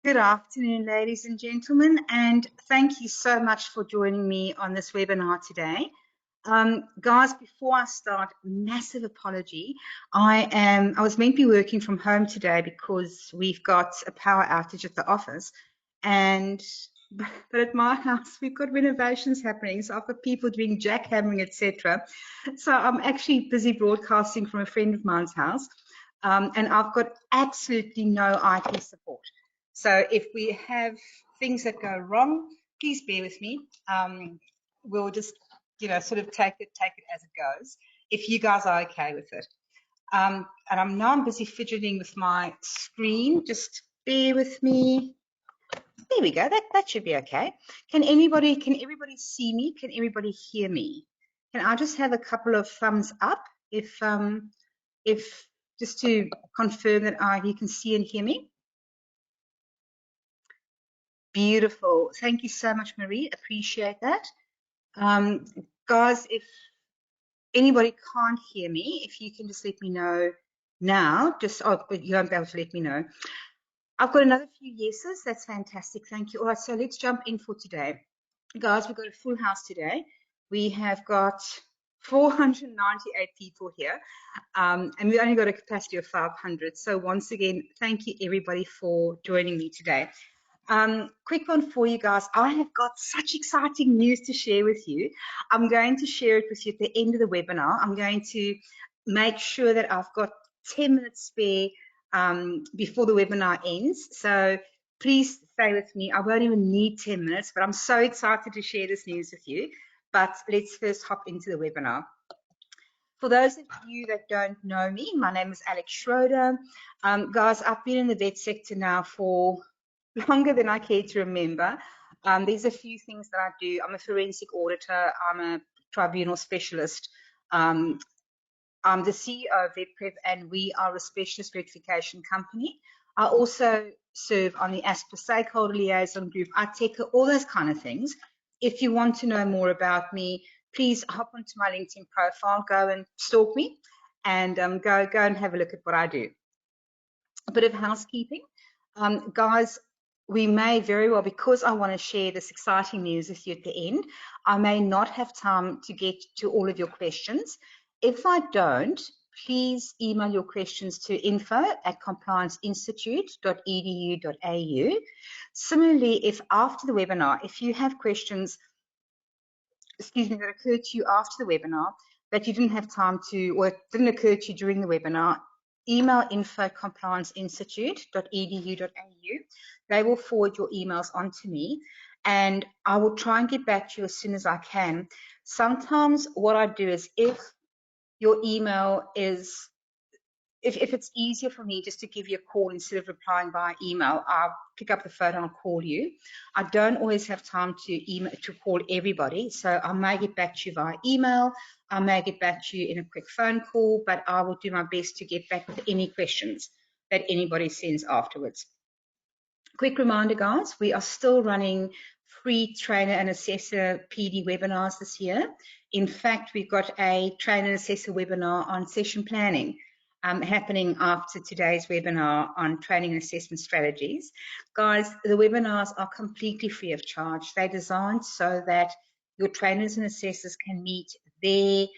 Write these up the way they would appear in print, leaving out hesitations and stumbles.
Good afternoon, ladies and gentlemen, and thank you so much for joining me on this webinar today. Guys, before I start, massive apology. I was meant to be working from home today because we've got a power outage at the office, but at my house we've got renovations happening, so I've got people doing jackhammering, etc. So I'm actually busy broadcasting from a friend of mine's house, and I've got absolutely no IT support. So if we have things that go wrong, please bear with me. We'll just, sort of take it as it goes, if you guys are okay with it. And I'm busy fidgeting with my screen. Just bear with me. There we go. That should be okay. Can everybody see me? Can everybody hear me? Can I just have a couple of thumbs up if just to confirm that you can see and hear me? Beautiful. Thank you so much, Marie. Appreciate that. Guys, if anybody can't hear me, if you can just let me know now, but you won't be able to let me know. I've got another few yeses. That's fantastic. Thank you. All right, so let's jump in for today. Guys, we've got a full house today. We have got 498 people here, and we've only got a capacity of 500. So once again, thank you everybody for joining me today. Quick one for you guys. I have got such exciting news to share with you. I'm going to share it with you at the end of the webinar. I'm going to make sure that I've got 10 minutes spare before the webinar ends. So please stay with me. I won't even need 10 minutes, but I'm so excited to share this news with you. But let's first hop into the webinar. For those of you that don't know me, my name is Alex Schroder. Guys, I've been in the vet sector now for longer than I care to remember. There's a few things that I do. I'm a forensic auditor. I'm a tribunal specialist. I'm the CEO of VETPrep, and we are a specialist verification company. I also serve on the ASPA stakeholder liaison group, ITECA, all those kind of things. If you want to know more about me, please hop onto my LinkedIn profile, go and stalk me, and go and have a look at what I do. A bit of housekeeping. Guys, we may very well, because I want to share this exciting news with you at the end, I may not have time to get to all of your questions. If I don't, please email your questions to info@complianceinstitute.edu.au. Similarly, if after the webinar, if you have questions, that occurred to you after the webinar that you didn't have time to, or it didn't occur to you during the webinar, email info@complianceinstitute.edu.au. They will forward your emails on to me, and I will try and get back to you as soon as I can. Sometimes what I do is, if your email is, if it's easier for me just to give you a call instead of replying via email, I'll pick up the phone and I'll call you. I don't always have time to call everybody, so I may get back to you via email. I may get back to you in a quick phone call, but I will do my best to get back with any questions that anybody sends afterwards. Quick reminder, guys, we are still running free trainer and assessor PD webinars this year. In fact, we've got a trainer and assessor webinar on session planning happening after today's webinar on training and assessment strategies. Guys, the webinars are completely free of charge. They're designed so that your trainers and assessors can meet their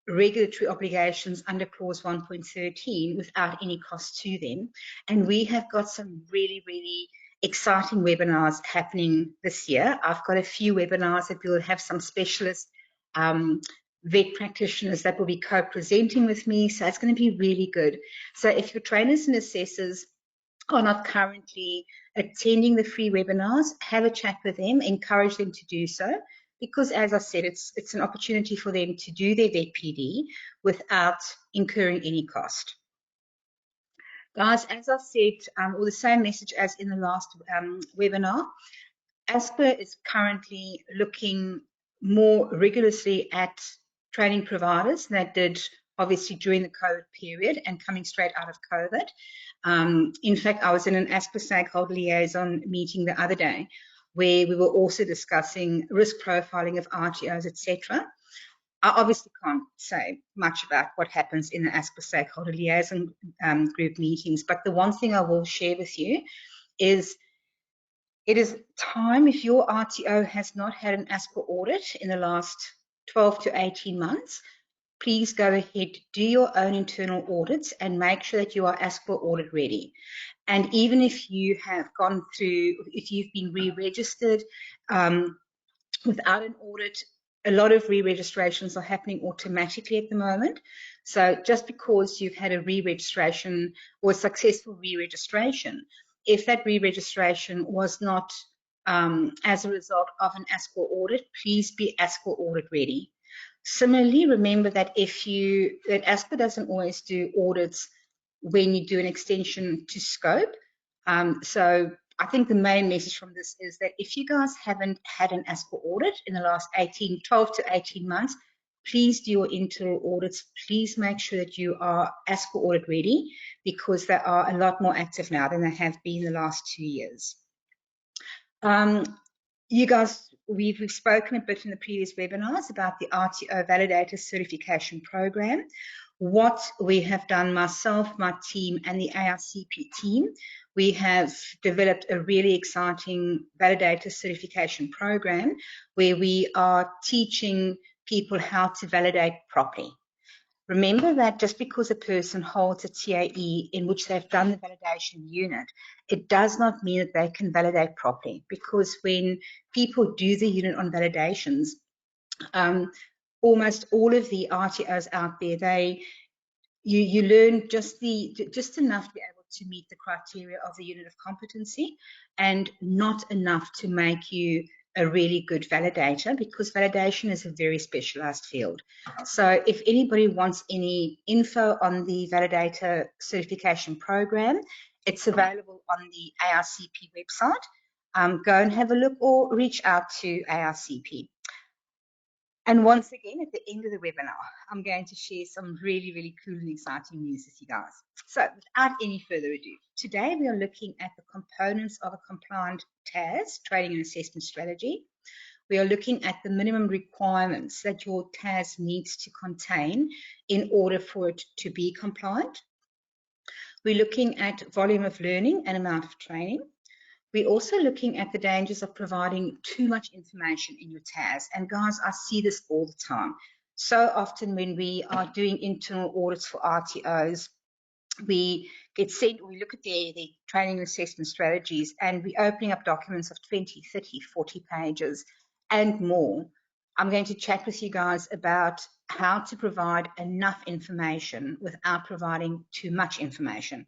regulatory obligations under clause 1.13 without any cost to them. And we have got some really, really exciting webinars happening this year. I've got a few webinars that will have some specialist vet practitioners that will be co-presenting with me, so it's going to be really good. So if your trainers and assessors are not currently attending the free webinars, have a chat with them, encourage them to do so, because as I said, it's an opportunity for them to do their vet PD without incurring any cost. Guys, as I said, or the same message as in the last webinar, ASPA is currently looking more rigorously at training providers than it did obviously during the COVID period and coming straight out of COVID. In fact, I was in an ASPA stakeholder liaison meeting the other day where we were also discussing risk profiling of RTOs, etc. I obviously can't say much about what happens in the ASPA stakeholder liaison group meetings, but the one thing I will share with you is It is time, if your RTO has not had an ASPR audit in the last 12 to 18 months, please go ahead, do your own internal audits and make sure that you are ASPR audit ready. And even if you have gone through, if you've been re-registered without an audit, a lot of re-registrations are happening automatically at the moment. So just because you've had a re-registration or a successful re-registration, if that re-registration was not as a result of an ASPR audit, please be ASPR audit ready. Similarly, remember that that ASPR doesn't always do audits when you do an extension to scope. So I think the main message from this is that if you guys haven't had an ASPR audit in the last 12 to 18 months, please do your internal audits. Please make sure that you are ASPR audit ready, because they are a lot more active now than they have been the last 2 years. You guys, we've spoken a bit in the previous webinars about the RTO Validator Certification Program. What we have done, myself, my team, and the ARCP team, we have developed a really exciting validator certification program where we are teaching people how to validate properly. Remember that just because a person holds a TAE in which they've done the validation unit, it does not mean that they can validate properly, because when people do the unit on validations, almost all of the RTOs out there, you learn just enough to be able to meet the criteria of the unit of competency, and not enough to make you a really good validator, because validation is a very specialized field. So if anybody wants any info on the validator certification program, it's available on the ARCP website. Go and have a look or reach out to ARCP. And once again, at the end of the webinar, I'm going to share some really, really cool and exciting news with you guys. So without any further ado, today we are looking at the components of a compliant TAS, training and assessment strategy. We are looking at the minimum requirements that your TAS needs to contain in order for it to be compliant. We're looking at volume of learning and amount of training. We're also looking at the dangers of providing too much information in your TAS. And guys, I see this all the time. So often when we are doing internal audits for RTOs, we look at the training and assessment strategies, and we're opening up documents of 20, 30, 40 pages and more. I'm going to chat with you guys about how to provide enough information without providing too much information,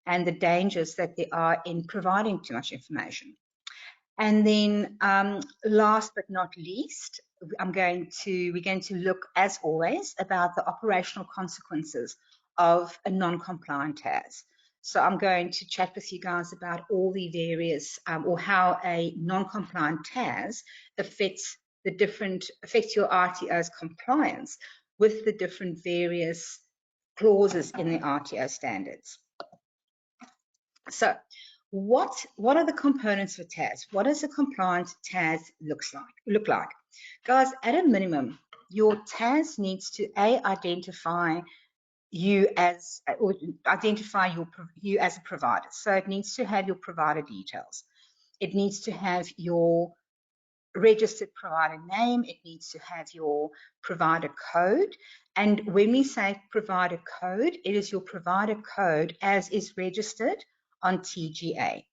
and the dangers that there are in providing too much information. And then last but not least, we're going to look, as always, about the operational consequences of a non-compliant TAS. So I'm going to chat with you guys about all the various, or how a non-compliant TAS affects your RTO's compliance with the different various clauses in the RTO standards. So what are the components of a TAS? What does a compliant TAS look like? Guys, at a minimum, your TAS needs to identify you as a provider. So it needs to have your provider details. It needs to have your registered provider name. It needs to have your provider code. And when we say provider code, it is your provider code as is registered on TGA.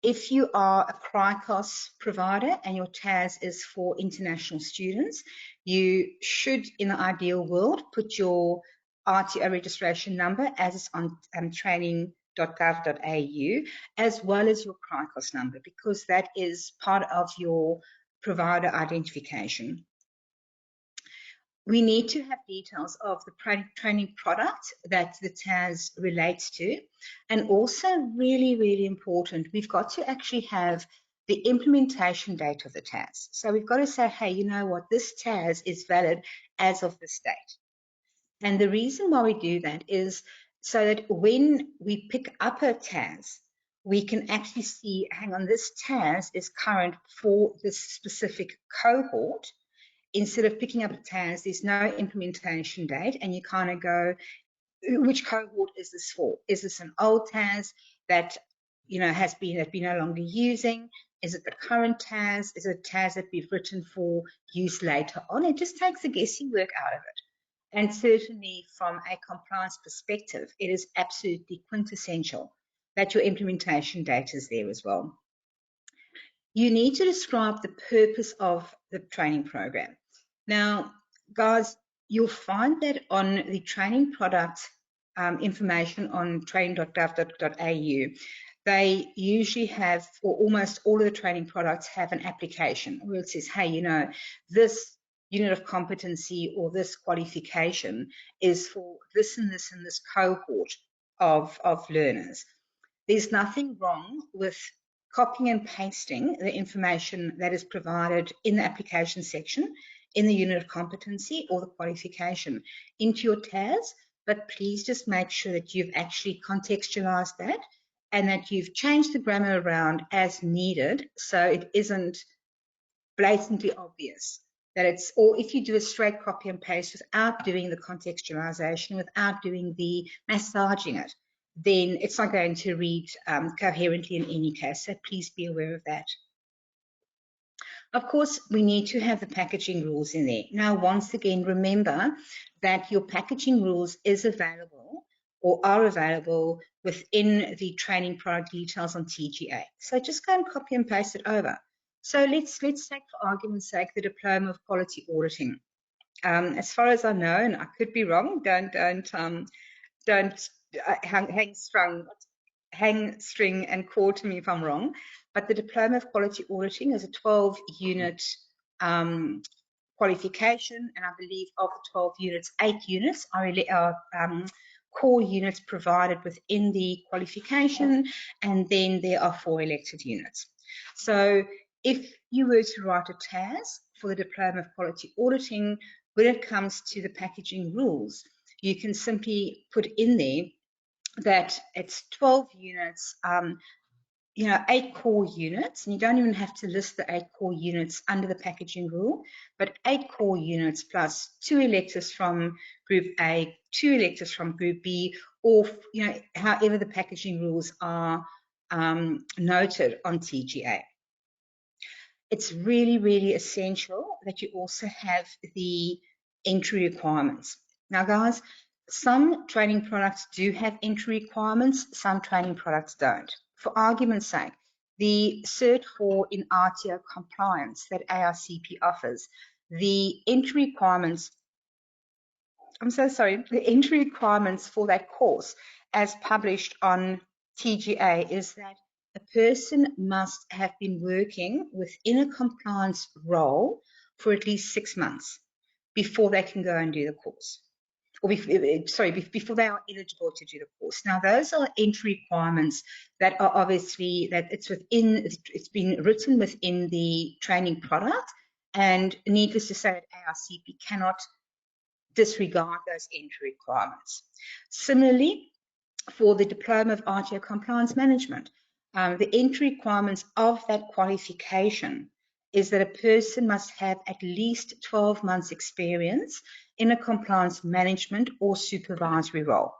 If you are a CRICOS provider and your TAS is for international students, you should, in the ideal world, put your RTO registration number as is on training.gov.au, as well as your CRICOS number, because that is part of your provider identification. We need to have details of the training product that the TAS relates to. And also, really, really important, we've got to actually have the implementation date of the TAS. So we've got to say, hey, you know what, this TAS is valid as of this date. And the reason why we do that is so that when we pick up a TAS, we can actually see, hang on, this TAS is current for this specific cohort. Instead of picking up a TAS, there's no implementation date, and you kind of go, which cohort is this for? Is this an old TAS that has been no longer using? Is it the current TAS? Is it a TAS that we've written for use later on? It just takes the guessing work out of it. And certainly from a compliance perspective, it is absolutely quintessential that your implementation data is there as well. You need to describe the purpose of the training program. Now, guys, you'll find that on the training product information on training.gov.au, they usually have, or almost all of the training products have an application where it says, hey, you know, this unit of competency or this qualification is for this and this and this cohort of learners. There's nothing wrong with copying and pasting the information that is provided in the application section, in the unit of competency or the qualification into your TAS, but please just make sure that you've actually contextualized that and that you've changed the grammar around as needed so it isn't blatantly obvious that it's, or if you do a straight copy and paste without doing the contextualization, without doing the massaging it, then it's not going to read coherently in any case. So please be aware of that. Of course, we need to have the packaging rules in there. Now, once again, remember that your packaging rules is available or are available within the training product details on TGA. So just go and copy and paste it over. So let's take, for argument's sake, the Diploma of Quality Auditing. As far as I know, and I could be wrong, don't hang string and call to me if I'm wrong, but the Diploma of Quality Auditing is a 12-unit qualification, and I believe of the 12 units, 8 units are core units provided within the qualification, and then there are 4 elected units. So if you were to write a TAS for the Diploma of Quality Auditing, when it comes to the packaging rules, you can simply put in there that it's 12 units, 8 core units, and you don't even have to list the 8 core units under the packaging rule, but 8 core units plus 2 electives from Group A, 2 electives from Group B, or however the packaging rules are noted on TGA. It's really, really essential that you also have the entry requirements. Now, guys, some training products do have entry requirements, some training products don't. For argument's sake, the Cert 4 in RTO compliance that ARCP offers, the entry requirements, the entry requirements for that course as published on TGA is that a person must have been working within a compliance role for at least 6 months before they can go and do the course. Or before they are eligible to do the course. Now, those are entry requirements that are obviously that it's been written within the training product, and needless to say that ARCP cannot disregard those entry requirements. Similarly, for the Diploma of RTO Compliance Management, the entry requirements of that qualification is that a person must have at least 12 months experience in a compliance management or supervisory role.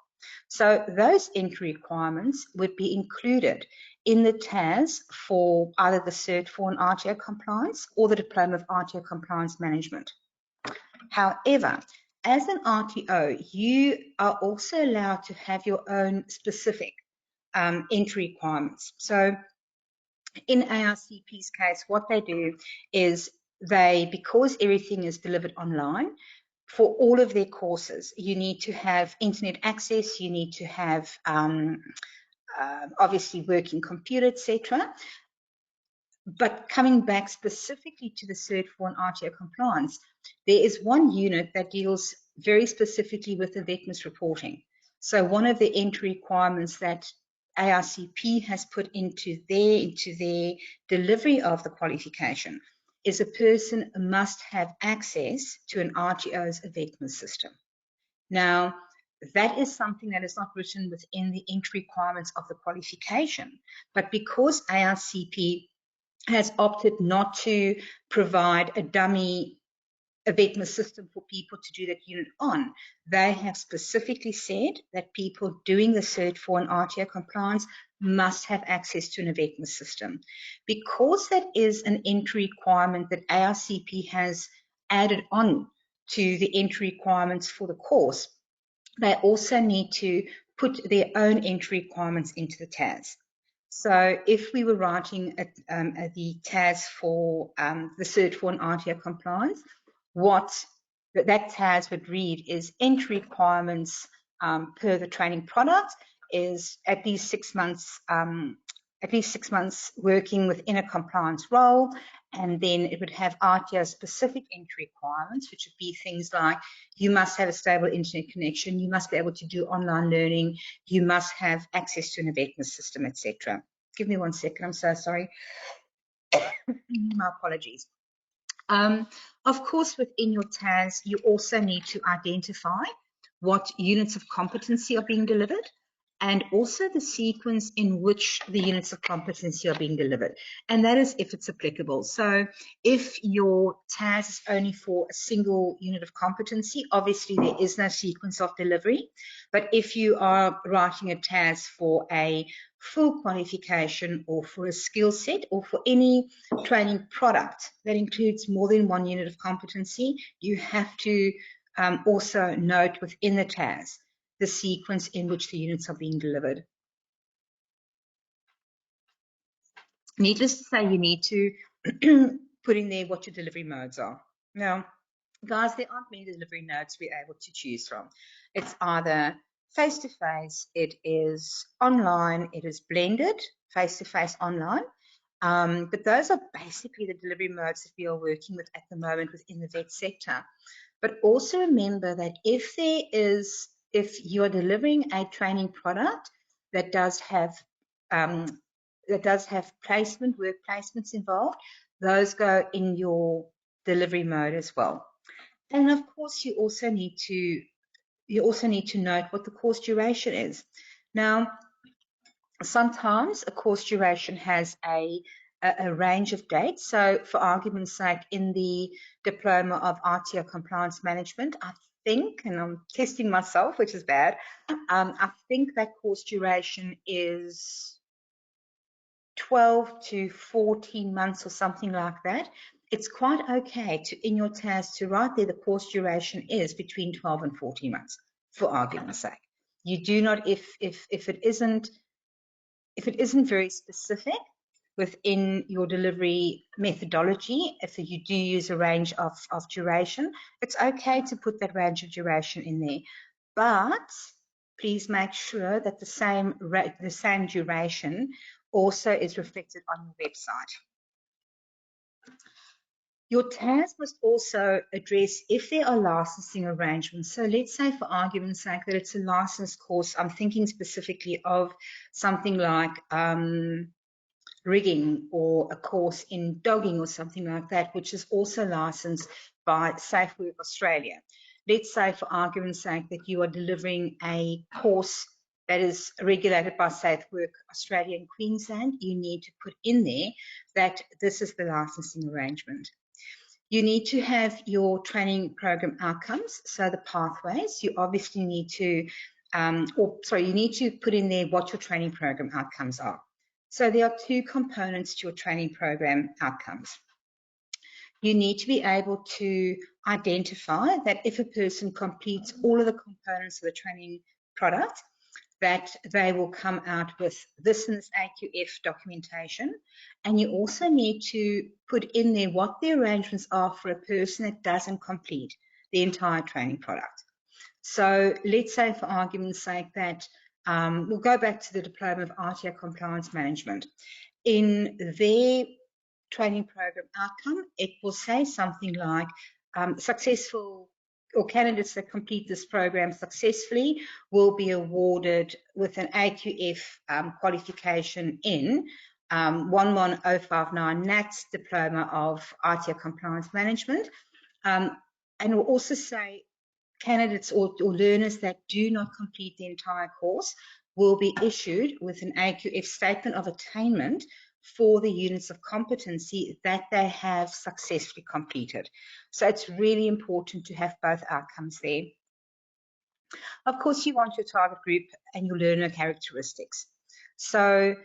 So those entry requirements would be included in the TAS for either the Cert 4 in RTO compliance or the Diploma of RTO Compliance Management. However, as an RTO, you are also allowed to have your own specific entry requirements. So in ARCP's case, what they do is because everything is delivered online, for all of their courses, you need to have internet access, you need to have obviously working computer, etc. But coming back specifically to the Cert 4 and RTO compliance, there is one unit that deals very specifically with the VETPrep reporting. So one of the entry requirements that ARCP has put into their delivery of the qualification is a person must have access to an RTO's VETPrep system. Now, that is something that is not written within the entry requirements of the qualification, but because ARCP has opted not to provide a dummy a VETPrep system for people to do that unit on. They have specifically said that people doing the Cert 4 and RTO compliance must have access to an VETPrep system. Because that is an entry requirement that ARCP has added on to the entry requirements for the course, they also need to put their own entry requirements into the TAS. So if we were writing the TAS for the Cert 4 and RTO compliance, what that TAS would read is entry requirements per the training product is at least 6 months working within a compliance role, and then it would have RTO specific entry requirements, which would be things like you must have a stable internet connection, you must be able to do online learning, you must have access to an VETPrep system, etc. Give me 1 second, I'm so sorry. My apologies. Of course, within your TAS, you also need to identify what units of competency are being delivered, and also the sequence in which the units of competency are being delivered, and that is if it's applicable. So if your TAS is only for a single unit of competency, obviously there is no sequence of delivery. But if you are writing a TAS for a full qualification or for a skill set or for any training product that includes more than one unit of competency, you have to also note within the TAS the sequence in which the units are being delivered. Needless to say, you need to put in there what your delivery modes are. Now, guys, there aren't many delivery modes we're able to choose from. It's either face-to-face, it is online, it is blended, face-to-face, online. But those are basically the delivery modes that we are working with at the moment within the VET sector. But also remember that if you are delivering a training product that does have placement, work placements involved, those go in your delivery mode as well. And of course, you also need to note what the course duration is. Now, sometimes a course duration has a range of dates. So for argument's sake, in the Diploma of RTO Compliance Management, I think, and I'm testing myself, which is bad, I think that course duration is 12 to 14 months or something like that. It's quite okay to, in your TAS, to write there the course duration is between 12 and 14 months, for argument's sake. You do not, if it isn't very specific within your delivery methodology, if you do use a range of duration, it's okay to put that range of duration in there. But please make sure that the same duration also is reflected on your website. Your TAS must also address if there are licensing arrangements. So let's say, for argument's sake, that it's a licensed course. I'm thinking specifically of something like rigging, or a course in dogging or something like that, which is also licensed by Safe Work Australia. Let's say, for argument's sake, that you are delivering a course that is regulated by Safe Work Australia in Queensland. You need to put in there that this is the licensing arrangement. You need to have your training program outcomes, so the pathways. You obviously need to, you need to put in there what your training program outcomes are. So there are two components to your training program outcomes. You need to be able to identify that if a person completes all of the components of the training product, that they will come out with this and this AQF documentation. And you also need to put in there what the arrangements are for a person that doesn't complete the entire training product. So let's say, for argument's sake, that we'll go back to the Diploma of RTO Compliance Management. In their training program outcome, it will say something like successful, or candidates that complete this program successfully will be awarded with an AQF qualification in 11059 NATS Diploma of RTO Compliance Management. And we'll also say candidates or learners that do not complete the entire course will be issued with an AQF statement of attainment for the units of competency that they have successfully completed. So it's really important to have both outcomes there. Of course, you want your target group and your learner characteristics. So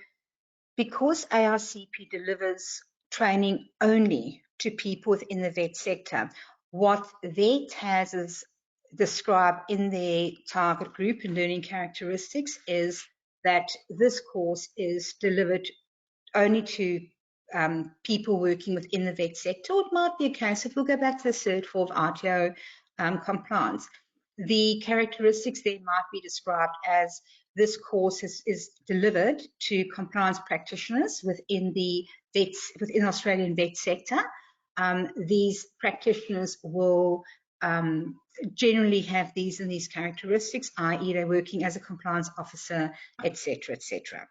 because ARCP delivers training only to people within the vet sector, what their TASs describe in their target group and learning characteristics is that this course is delivered only to people working within the vet sector. It might be a case, if we'll go back to the third form of RTO compliance, the characteristics there might be described as this course is delivered to compliance practitioners within the Australian vet sector. These practitioners will generally have these and these characteristics, i.e. they're working as a compliance officer, etc., etc.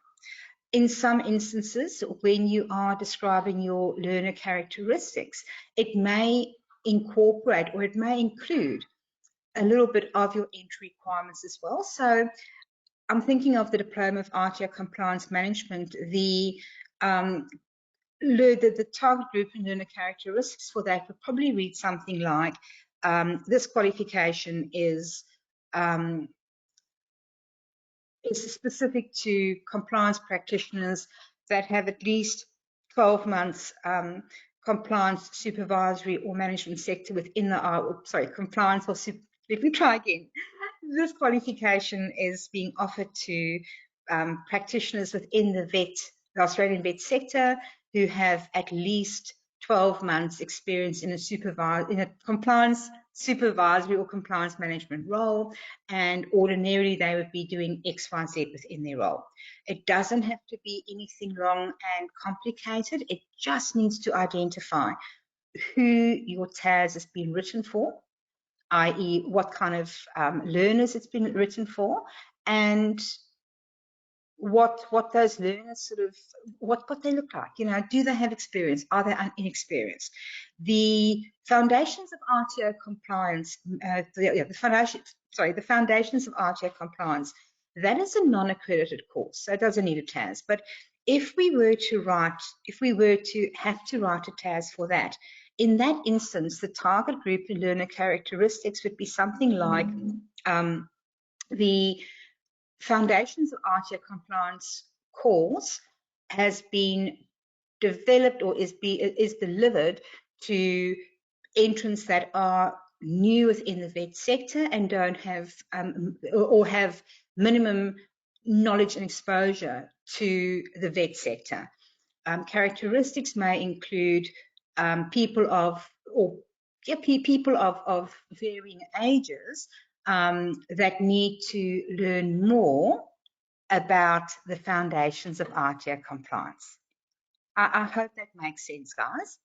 In some instances, when you are describing your learner characteristics, it may incorporate or it may include a little bit of your entry requirements as well. So I'm thinking of the Diploma of RTO Compliance Management, the target group and learner characteristics for that would probably read something like, this qualification is specific to compliance practitioners that have at least 12 months compliance, supervisory or management sector within the, compliance or, let me try again. This qualification is being offered to practitioners within the Australian vet sector who have at least 12 months experience in a compliance, supervisory or compliance management role, and ordinarily they would be doing X, Y, Z within their role. It doesn't have to be anything long and complicated. It just needs to identify who your TAS has been written for, i.e. what kind of learners it's been written for, and what those learners sort of, what they look like. You know, do they have experience? Are they inexperienced? The foundations of RTO compliance, the foundations of RTO compliance, that is a non-accredited course, so it doesn't need a TAS. But if we were to have to write a TAS for that, in that instance, the target group and learner characteristics would be something like the Foundations of RTO Compliance course has been developed or is delivered to entrants that are new within the vet sector and don't have or have minimum knowledge and exposure to the vet sector. Characteristics may include people of varying ages that need to learn more about the foundations of RTO compliance. I hope that makes sense, guys.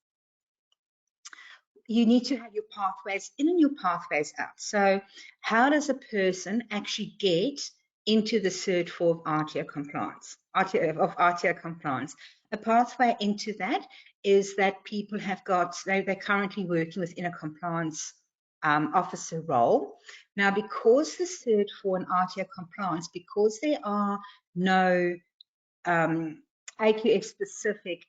You need to have your pathways in and your pathways out. So how does a person actually get into the Cert 4 of RTO compliance, RTO compliance? A pathway into that is that people have got, they're currently working within a compliance officer role. Now, because the Cert 4 and RTO compliance, because there are no AQF specific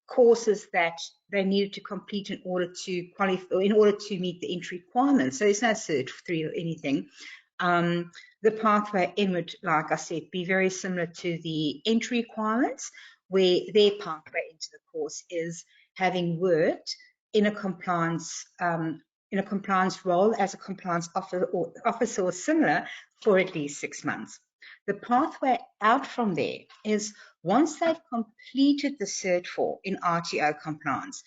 courses that they needed to complete in order to qualify, or in order to meet the entry requirements. So there's no Cert 3 or anything. The pathway in would, like I said, be very similar to the entry requirements, where their pathway into the course is having worked in a compliance role as a compliance officer or similar for at least 6 months. The pathway out from there is, once they've completed the Cert 4 in RTO compliance,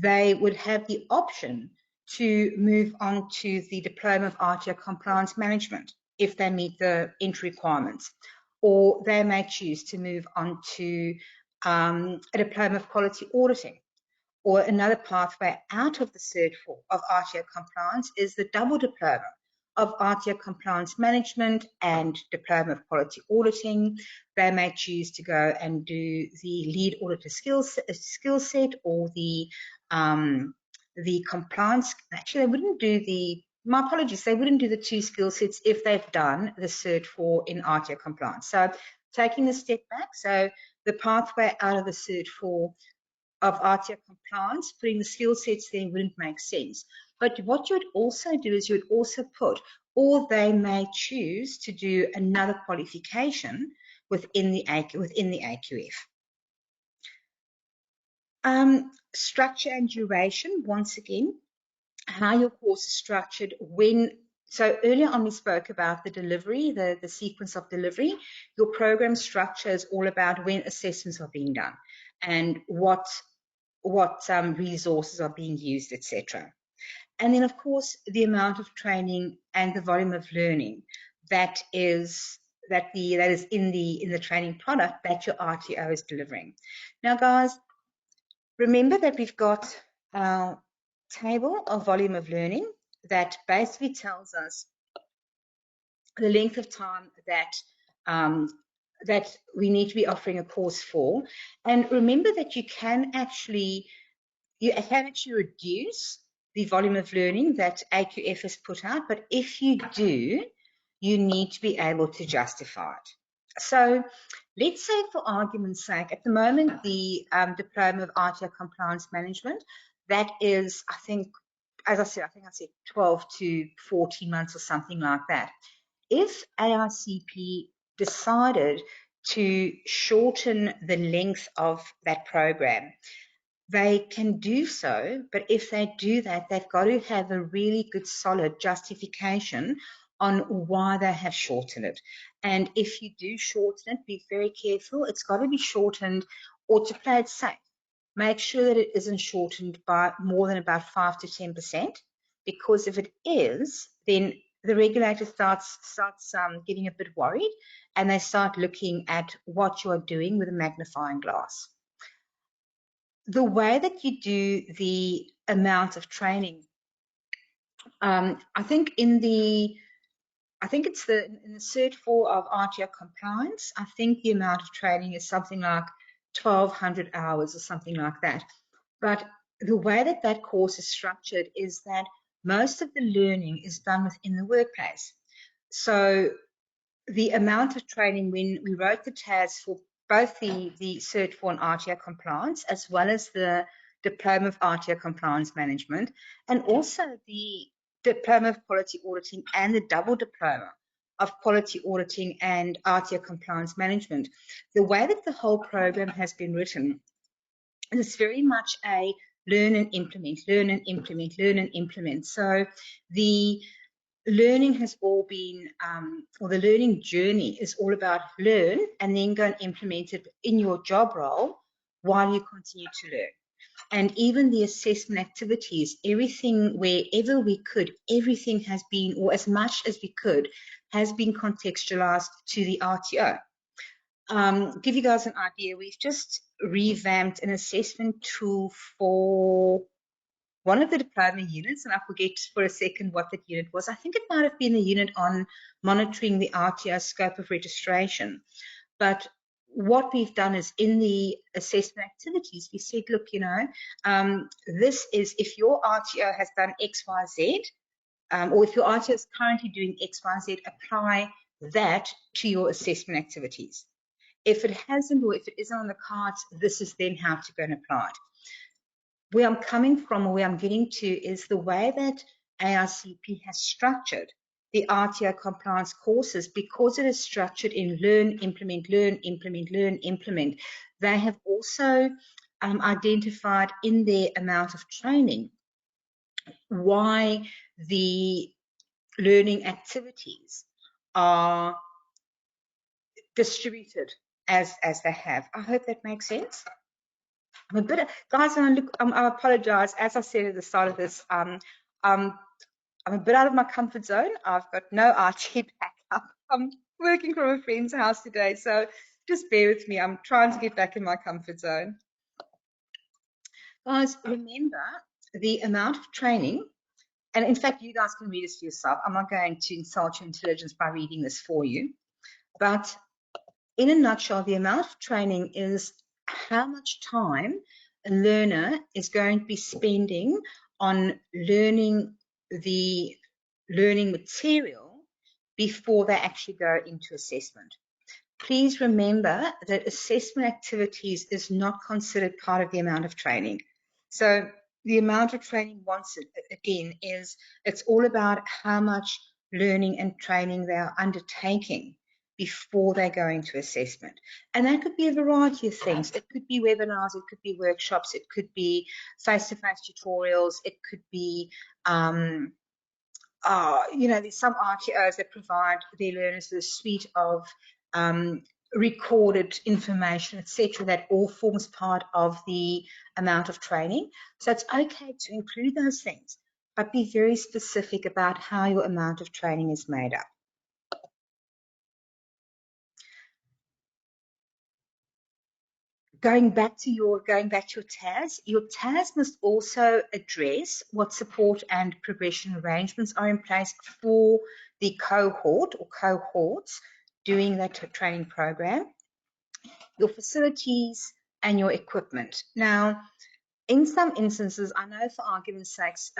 they would have the option to move on to the Diploma of RTO Compliance Management if they meet the entry requirements, or they may choose to move on to a Diploma of Quality Auditing. Or another pathway out of the Cert 4 of RTO compliance is the double diploma of RTO compliance management and Diploma of Quality Auditing. They may choose to go and do the lead auditor skill set or the compliance. Actually, they wouldn't do my apologies, they wouldn't do the 2 skill sets if they've done the Cert 4 in RTO compliance. So taking a step back. So the pathway out of the Cert 4 of RTO compliance, putting the skill sets there wouldn't make sense. But what you'd also do is you'd also put, or they may choose to do another qualification within the AQF. Structure and duration, once again, how your course is structured so earlier on we spoke about the delivery, the sequence of delivery. Your program structure is all about when assessments are being done and what resources are being used, etc. And then, of course, the amount of training and the volume of learning that is in the training product that your RTO is delivering. Now, guys, remember that we've got our table of volume of learning that basically tells us the length of time that we need to be offering a course for. And remember that you can actually reduce the volume of learning that AQF has put out, but if you do, you need to be able to justify it. So let's say, for argument's sake, at the moment, the Diploma of RTO Compliance Management, that is, I think I said 12 to 14 months or something like that. If AICP decided to shorten the length of that program, they can do so, but if they do that, they've got to have a really good, solid justification on why they have shortened it. And if you do shorten it, be very careful. It's got to be shortened, or to play it safe, make sure that it isn't shortened by more than about 5 to 10%, because if it is, then the regulator starts getting a bit worried, and they start looking at what you are doing with a magnifying glass. The way that you do the amount of training, I think in the Cert 4 of RTO compliance, I think the amount of training is something like 1,200 hours or something like that. But the way that course is structured is that most of the learning is done within the workplace. So the amount of training, when we wrote the TAS for both the Cert 4 and RTO compliance, as well as the Diploma of RTO Compliance Management, and also the Diploma of Quality Auditing and the double diploma of Quality Auditing and RTO Compliance Management, the way that the whole program has been written is very much a learn and implement, learn and implement, learn and implement. So the learning has all been, or the learning journey is all about learn and then go and implement it in your job role while you continue to learn. And even the assessment activities, everything, wherever we could, everything has been, or as much as we could, has been contextualized to the RTO. Give you guys an idea, we've just revamped an assessment tool for one of the diploma units, and I forget for a second what that unit was. I think it might have been the unit on monitoring the RTO scope of registration. But what we've done is, in the assessment activities, we said, look, this is, if your RTO has done X, Y, Z, or if your RTO is currently doing X, Y, Z, apply that to your assessment activities. If it hasn't, or if it isn't on the cards, this is then how to go and apply it. Where I'm coming from, or where I'm getting to, is the way that AICP has structured the RTO compliance courses, because it is structured in learn, implement, learn, implement, learn, implement. They have also identified in their amount of training why the learning activities are distributed as they have. I hope that makes sense. I'm a bit, guys, I apologize. As I said at the start of this, I'm a bit out of my comfort zone. I've got no IT backup. I'm working from a friend's house today, so just bear with me. I'm trying to get back in my comfort zone. Guys, remember the amount of training, and in fact, you guys can read this for yourself. I'm not going to insult your intelligence by reading this for you, but in a nutshell, the amount of training is how much time a learner is going to be spending on learning the learning material before they actually go into assessment. please remember that assessment activities is not considered part of the amount of training. So the amount of training, once again, is it's all about how much learning and training they are undertaking before they go into assessment. And that could be a variety of things. It could be webinars, it could be workshops, it could be face-to-face tutorials, it could be there's some RTOs that provide their learners with a suite of recorded information, etc., that all forms part of the amount of training. So it's okay to include those things, but be very specific about how your amount of training is made up. Going back to your TAS, your TAS must also address what support and progression arrangements are in place for the cohort or cohorts doing that training program, your facilities and your equipment. Now, in some instances, I know for argument's sakes,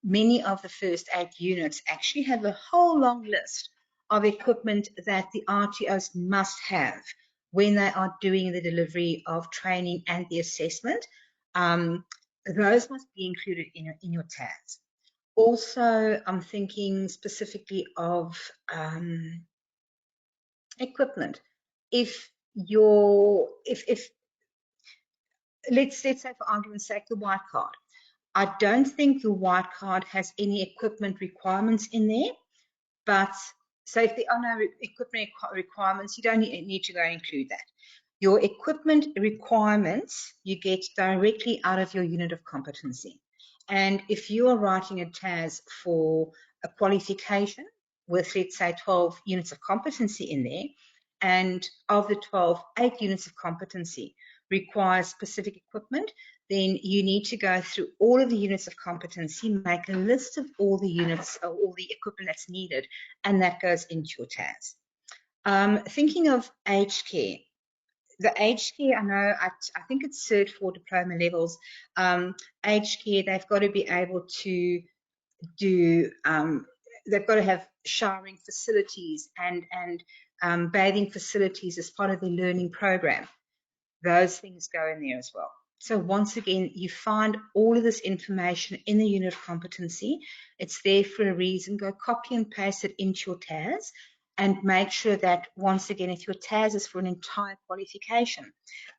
many of the first 8 units actually have a whole long list of equipment that the RTOs must have when they are doing the delivery of training and the assessment. Those must be included in your TAS. Also, I'm thinking specifically of equipment. If let's say for argument's sake, the white card. I don't think the white card has any equipment requirements in there, but so if there are no equipment requirements, you don't need to go and include that. Your equipment requirements you get directly out of your unit of competency. And if you are writing a TAS for a qualification with, let's say, 12 units of competency in there, and of the 12, 8 units of competency requires specific equipment, then you need to go through all of the units of competency, make a list of all the units or all the equipment that's needed, and that goes into your TAS. Thinking of aged care. The aged care, I know, I think it's Cert 4 diploma levels. Aged care, they've got to be able to do, they've got to have showering facilities and bathing facilities as part of their learning program. Those things go in there as well. So once again, you find all of this information in the unit of competency. It's there for a reason. Go copy and paste it into your TAS and make sure that, once again, if your TAS is for an entire qualification,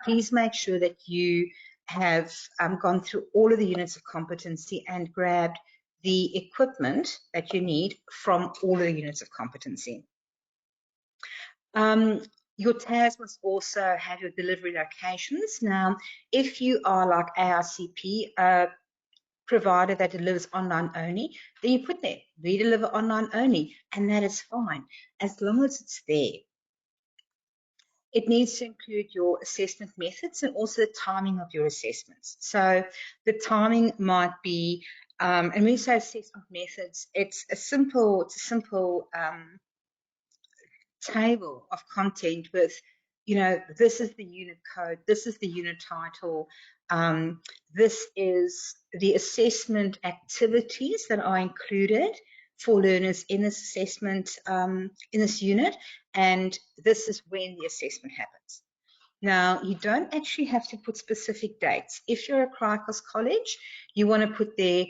please make sure that you have gone through all of the units of competency and grabbed the equipment that you need from all of the units of competency. Your TAS must also have your delivery locations. Now, if you are like ARCP, a provider that delivers online only, then you put there, we deliver online only, and that is fine, as long as it's there. It needs to include your assessment methods and also the timing of your assessments. So the timing might be, and when you say assessment methods, it's a simple table of content with, this is the unit code, this is the unit title, this is the assessment activities that are included for learners in this assessment, in this unit, and this is when the assessment happens. Now, you don't actually have to put specific dates. If you're a Crikos college, you want to put there,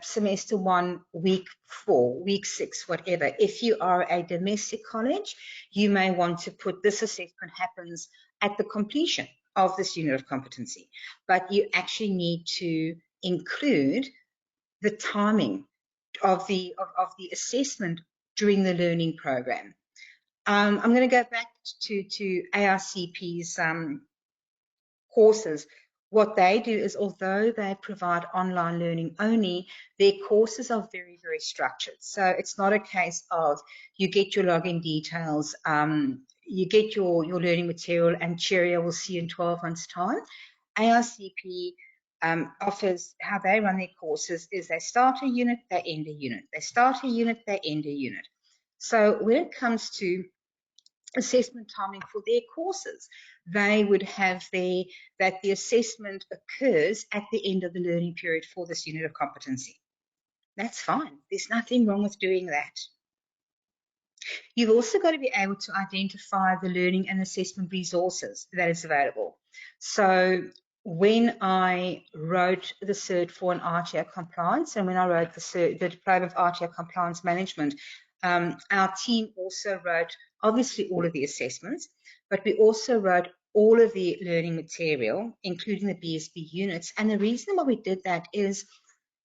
semester 1, week 4, week 6, whatever. If you are a domestic college, you may want to put this assessment happens at the completion of this unit of competency. But you actually need to include the timing of the assessment during the learning program. I'm going to go back to ARCP's courses. What they do is, although they provide online learning only, their courses are very, very structured. So it's not a case of you get your login details, you get your learning material, and cheerio, we'll see you in 12 months' time. ARCP offers, how they run their courses is they start a unit, they end a unit. They start a unit, they end a unit. So when it comes to assessment timing for their courses, they would have that the assessment occurs at the end of the learning period for this unit of competency. That's fine. There's nothing wrong with doing that. You've also got to be able to identify the learning and assessment resources that is available. So when I wrote the cert for an RTO compliance and when I wrote the Diploma of RTO Compliance Management, our team also wrote obviously all of the assessments, but we also wrote all of the learning material, including the BSB units. And the reason why we did that is,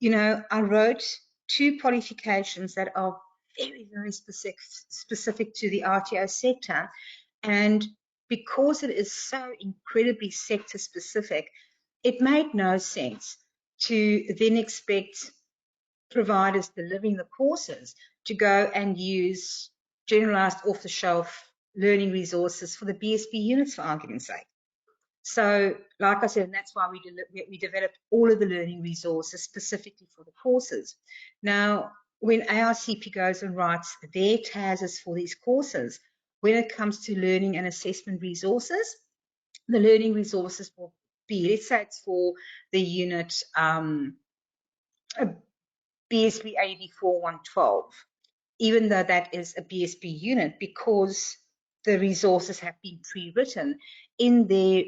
I wrote 2 qualifications that are very, very specific to the RTO sector. And because it is so incredibly sector specific, it made no sense to then expect providers delivering the courses to go and use generalized off-the-shelf learning resources for the BSB units, for argument's sake. So, like I said, and that's why we developed all of the learning resources specifically for the courses. Now, when ARCP goes and writes their TASs for these courses, when it comes to learning and assessment resources, the learning resources will be, let's say it's for the unit BSB AD 4112, even though that is a BSB unit, because the resources have been pre-written in their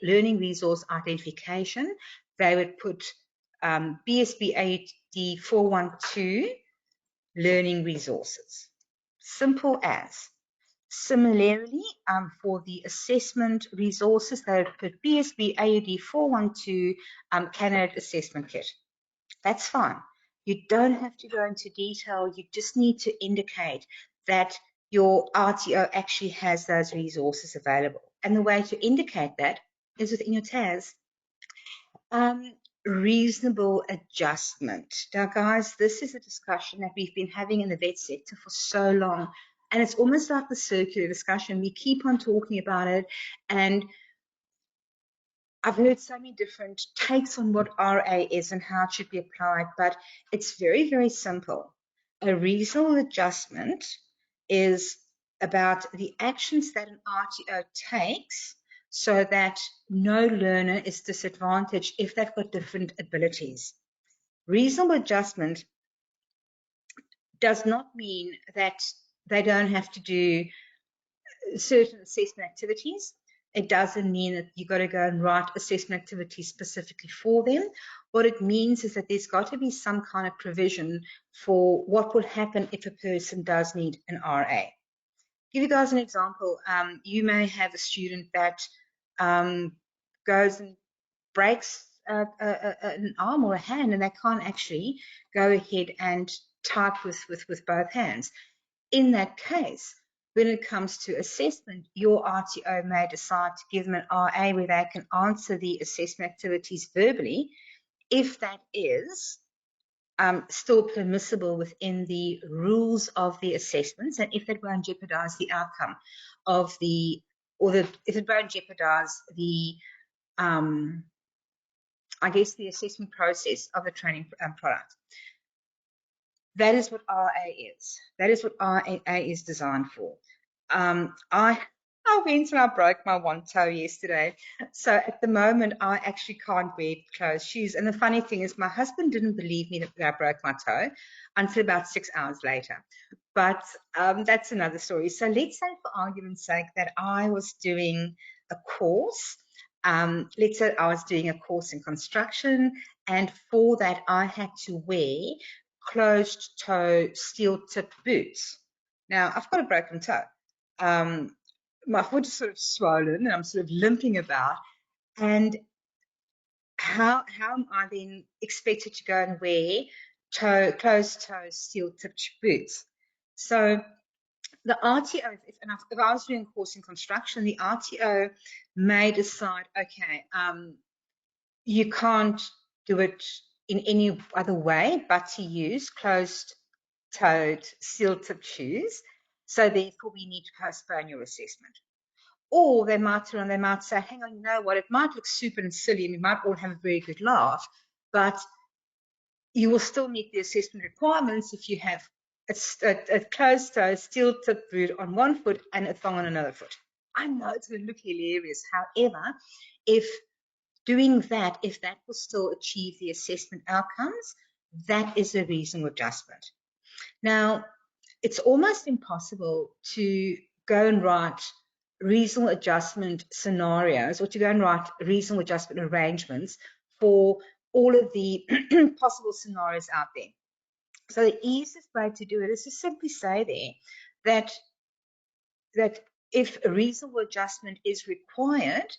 learning resource identification, they would put BSB AD 412 learning resources. Simple as. Similarly, for the assessment resources, they would put BSB AD 412 candidate assessment kit. That's fine. You don't have to go into detail. You just need to indicate that your RTO actually has those resources available. And the way to indicate that is within your TAS. Reasonable adjustment. Now, guys, this is a discussion that we've been having in the vet sector for so long. And it's almost like the circular discussion. We keep on talking about it, and I've heard so many different takes on what RA is and how it should be applied, but it's very, very simple. A reasonable adjustment is about the actions that an RTO takes so that no learner is disadvantaged if they've got different abilities. Reasonable adjustment does not mean that they don't have to do certain assessment activities. It doesn't mean that you've got to go and write assessment activities specifically for them. What it means is that there's got to be some kind of provision for what will happen if a person does need an RA. Give you guys an example. You may have a student that goes and breaks an arm or a hand, and they can't actually go ahead and type with both hands. In that case, when it comes to assessment, your RTO may decide to give them an RA where they can answer the assessment activities verbally, if that is still permissible within the rules of the assessments, and if it won't jeopardize the outcome of if it won't jeopardize the, I guess, the assessment process of the training product. That is what RA is. That is what RA is designed for. I went and I broke my one toe yesterday. So at the moment, I actually can't wear closed shoes. And the funny thing is, my husband didn't believe me that I broke my toe until about 6 hours later. But that's another story. So let's say, for argument's sake, that I was doing a course. Let's say I was doing a course in construction, and for that I had to wear closed-toe steel-tipped boots. Now, I've got a broken toe. My foot is sort of swollen and I'm sort of limping about. And how am I then expected to go and wear closed-toe steel-tipped boots? So the RTO, if I was doing a course in construction, the RTO may decide, okay, you can't do it in any other way but to use closed-toed steel-tipped shoes. So therefore, we need to postpone your assessment. Or they might say, hang on, you know what, it might look stupid and silly and we might all have a very good laugh, but you will still meet the assessment requirements if you have a closed-toe steel-tipped boot on one foot and a thong on another foot. I know it's going to look hilarious. However, if that will still achieve the assessment outcomes, that is a reasonable adjustment. Now, it's almost impossible to go and write reasonable adjustment scenarios or to go and write reasonable adjustment arrangements for all of the possible scenarios out there. So the easiest way to do it is to simply say there that if a reasonable adjustment is required,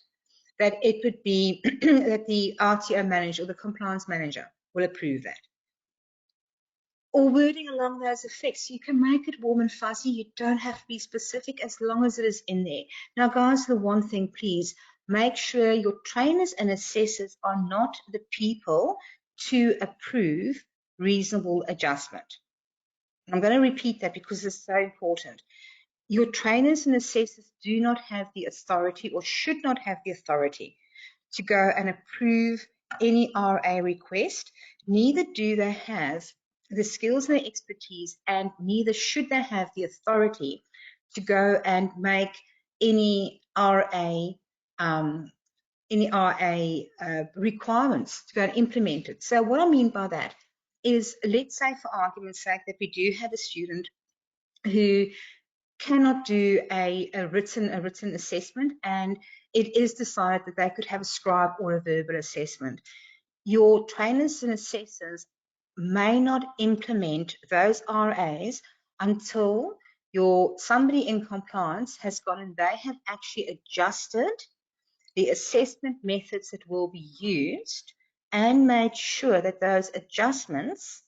that it would be that the RTO manager or the compliance manager will approve that. Or wording along those effects. You can make it warm and fuzzy. You don't have to be specific as long as it is in there. Now, guys, the one thing, please, make sure your trainers and assessors are not the people to approve reasonable adjustment. I'm going to repeat that because it's so important. Your trainers and assessors do not have the authority or should not have the authority to go and approve any RA request. Neither do they have the skills and the expertise, and neither should they have the authority to go and make any RA requirements to go and implement it. So what I mean by that is, let's say for argument's sake that we do have a student who cannot do a written assessment, and it is decided that they could have a scribe or a verbal assessment. Your trainers and assessors may not implement those RAs until somebody in compliance has gone and they have actually adjusted the assessment methods that will be used and made sure that those adjustments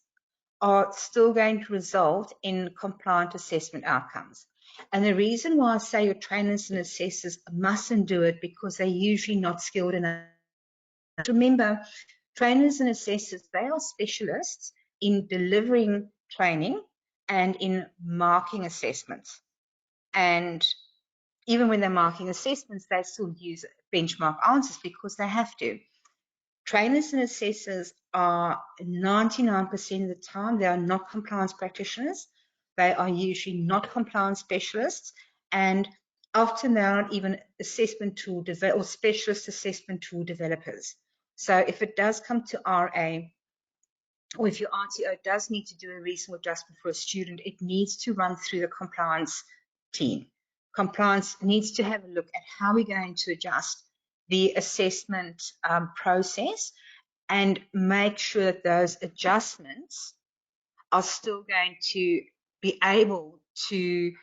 are still going to result in compliant assessment outcomes. And the reason why I say your trainers and assessors mustn't do it, because they're usually not skilled enough. Remember, trainers and assessors, they are specialists in delivering training and in marking assessments. And even when they're marking assessments, they still use benchmark answers because they have to. Trainers and assessors are 99% of the time, they are not compliance practitioners. They are usually not compliance specialists, and often they are not even assessment tool or specialist assessment tool developers. So if it does come to RA, or if your RTO does need to do a reasonable adjustment for a student, it needs to run through the compliance team. Compliance needs to have a look at how we're going to adjust the assessment process and make sure that those adjustments are still going to be able to,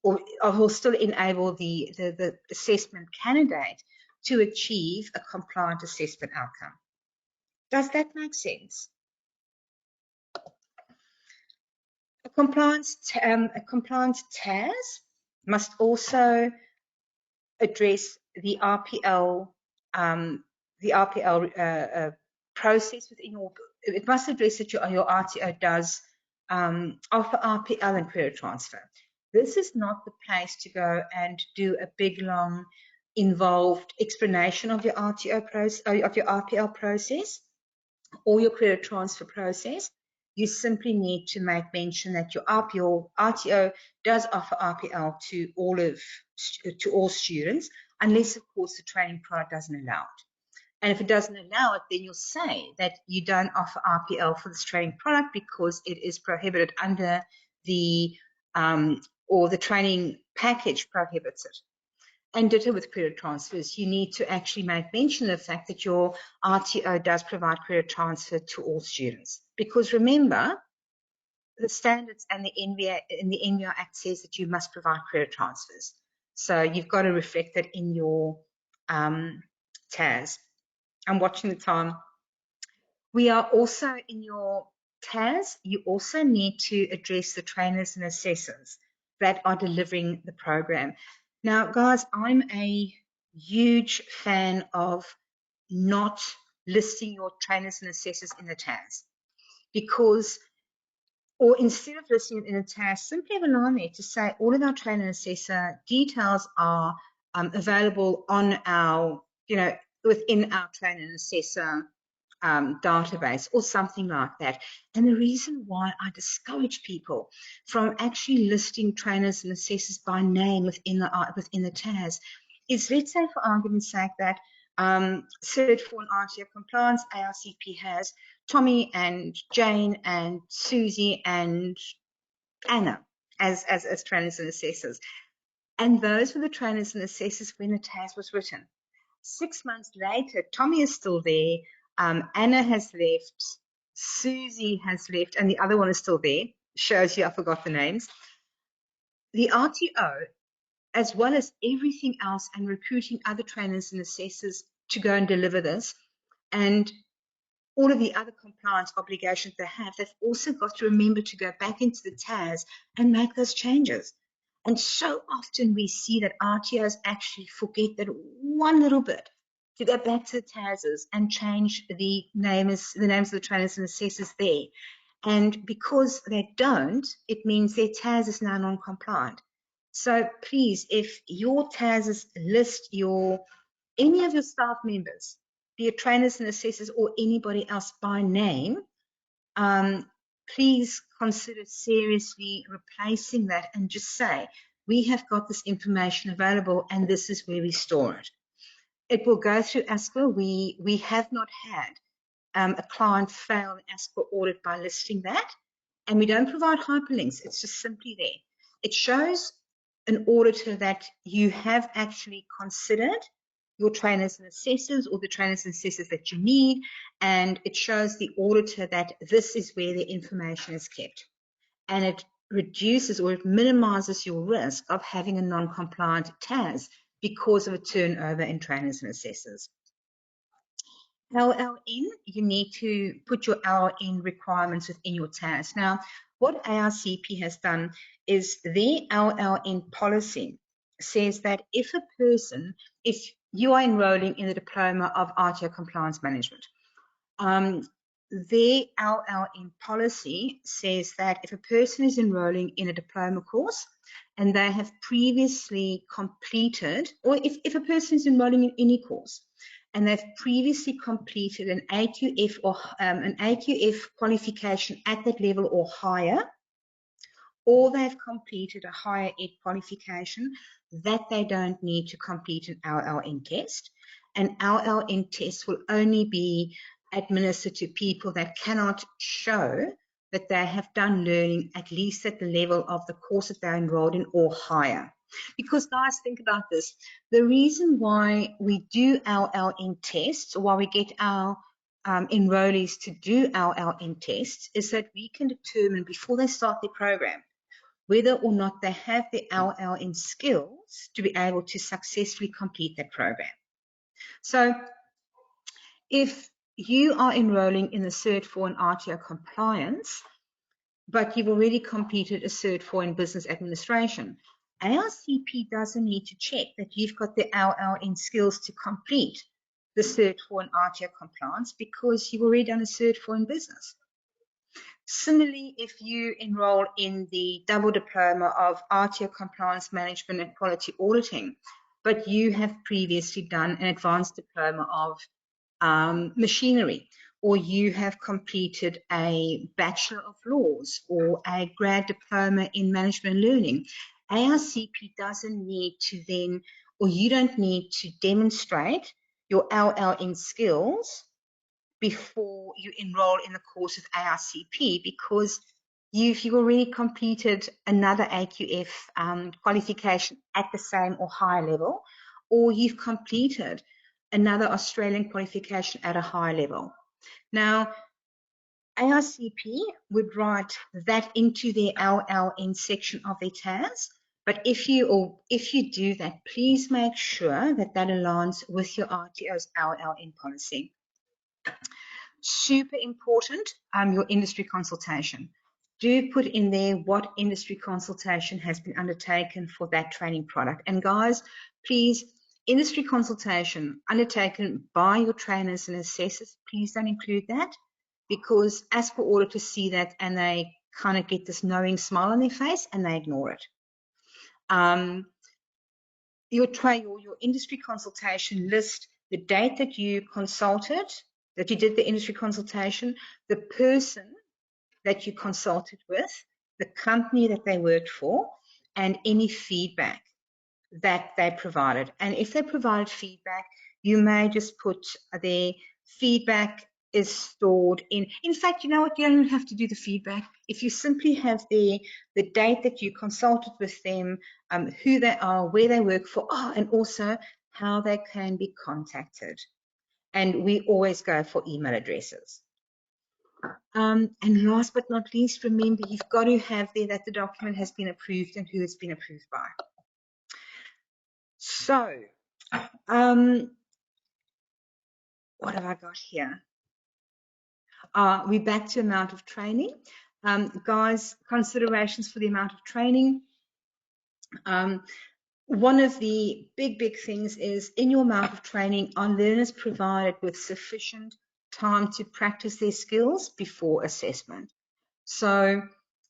or will still enable the assessment candidate to achieve a compliant assessment outcome. Does that make sense? A compliance TAS must also address the RPL process within your. It must address that your RTO does offer RPL and credit transfer. This is not the place to go and do a big, long, involved explanation of your RTO process, of your RPL process or your credit transfer process. You simply need to make mention that your RTO does offer RPL to all students, unless, of course, the training product doesn't allow it. And if it doesn't allow it, then you'll say that you don't offer RPL for this training product because it is prohibited under the or the training package prohibits it. And ditto with credit transfers, you need to actually make mention of the fact that your RTO does provide credit transfer to all students. Because remember, the standards and the NVR Act says that you must provide credit transfers. So you've got to reflect that in your TAS. I'm watching the time. We are also in your TAS, you also need to address the trainers and assessors that are delivering the program. Now, guys, I'm a huge fan of not listing your trainers and assessors in the TAS, because, or instead of listing it in a TAS, simply have a line there to say all of our trainer and assessor details are available on our, within our trainer and assessor database or something like that. And the reason why I discourage people from actually listing trainers and assessors by name within the TAS is, let's say for argument's sake that Cert for an RTO compliance ARCP has Tommy and Jane and Susie and Anna. as trainers and assessors. And those were the trainers and assessors when the TAS was written. 6 months later, Tommy is still there, Anna has left, Susie has left, and the other one is still there. Shows you I forgot the names. The RTO, as well as everything else, and recruiting other trainers and assessors to go and deliver this, and all of the other compliance obligations they have, they've also got to remember to go back into the TAS and make those changes. And so often we see that RTOs actually forget that one little bit, to go back to the TASs and change the names of the trainers and assessors there. And because they don't, it means their TAS is now non-compliant. So please, if your TASs list any of your staff members, be it trainers and assessors or anybody else by name, please consider seriously replacing that and just say, we have got this information available and this is where we store it. It will go through ASPR. We have not had a client fail an ASPR audit by listing that, and we don't provide hyperlinks. It's just simply there. It shows an auditor that you have actually considered your trainers and assessors, or the trainers and assessors that you need, and it shows the auditor that this is where the information is kept. And it reduces or it minimizes your risk of having a non-compliant TAS because of a turnover in trainers and assessors. LLN, you need to put your LLN requirements within your TAS. Now, what ARCP has done is their LLN policy says that if you are enrolling in the Diploma of RTO Compliance Management, their LLN policy says that if a person is enrolling in a diploma course and they have previously completed, or if a person is enrolling in any course and they've previously completed an AQF or an AQF qualification at that level or higher, or they've completed a higher ed qualification, that they don't need to complete an LLN test. An LLN test will only be administered to people that cannot show that they have done learning at least at the level of the course that they're enrolled in or higher. Because guys, think about this. The reason why we do LLN tests, or why we get our enrollees to do LLN tests, is that we can determine before they start their program whether or not they have the LLN skills to be able to successfully complete that program. So if you are enrolling in the Cert 4 in RTO compliance, but you've already completed a Cert 4 in business administration, ARCP doesn't need to check that you've got the LLN skills to complete the Cert 4 in RTO compliance because you've already done a Cert 4 in business. Similarly, if you enroll in the double diploma of RTO compliance management and quality auditing, but you have previously done an advanced diploma of machinery, or you have completed a Bachelor of Laws or a grad diploma in management learning, ARCP doesn't need to then, or you don't need to demonstrate your LLN skills before you enroll in the course of ARCP, because you've already completed another AQF qualification at the same or higher level, or you've completed another Australian qualification at a higher level. Now, ARCP would write that into their LLN section of their TAS, but if you do that, please make sure that that aligns with your RTO's LLN policy. Super important, your industry consultation. Do put in there what industry consultation has been undertaken for that training product. And guys, please, industry consultation undertaken by your trainers and assessors, please don't include that, because as per auditors see that and they kind of get this knowing smile on their face and they ignore it. Your industry consultation list the date that you consulted, that you did the industry consultation, the person that you consulted with, the company that they worked for, and any feedback that they provided. And if they provided feedback, you may just put their feedback is stored in fact, you know what, you don't even have to do the feedback. If you simply have the date that you consulted with them, who they are, where they work for, and also how they can be contacted. And we always go for email addresses. And last but not least, remember, you've got to have there that the document has been approved and who it's been approved by. So, what have I got here? We're back to amount of training. Guys, considerations for the amount of training. One of the big things is in your amount of training, are learners provided with sufficient time to practice their skills before assessment? So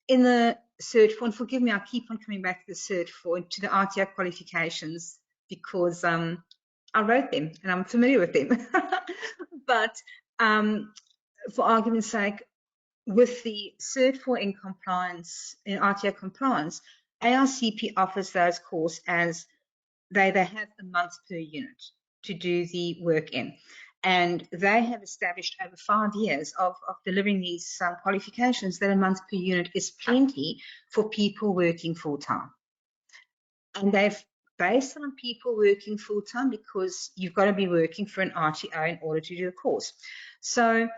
in the Cert 4, and forgive me, I keep on coming back to the Cert 4, to the RTO qualifications, because I wrote them and I'm familiar with them. But for argument's sake, with the Cert 4 in compliance, in RTO compliance, ARCP offers those courses as they have a month per unit to do the work in. And they have established over 5 years of delivering these qualifications that a month per unit is plenty for people working full-time. And they've based on people working full-time because you've got to be working for an RTO in order to do a course. So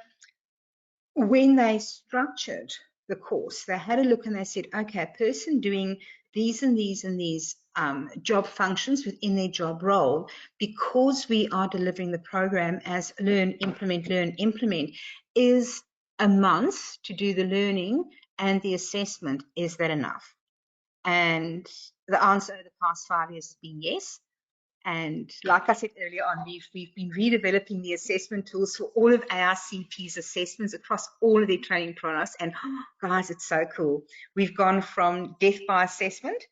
when they structured the course, they had a look and they said, okay, a person doing these and these and these job functions within their job role, because we are delivering the program as learn, implement, is a month to do the learning and the assessment. Is that enough? And the answer over the past 5 years has been yes. And like I said earlier on, we've been redeveloping the assessment tools for all of ARCP's assessments across all of their training products. And guys, it's so cool. We've gone from death by assessment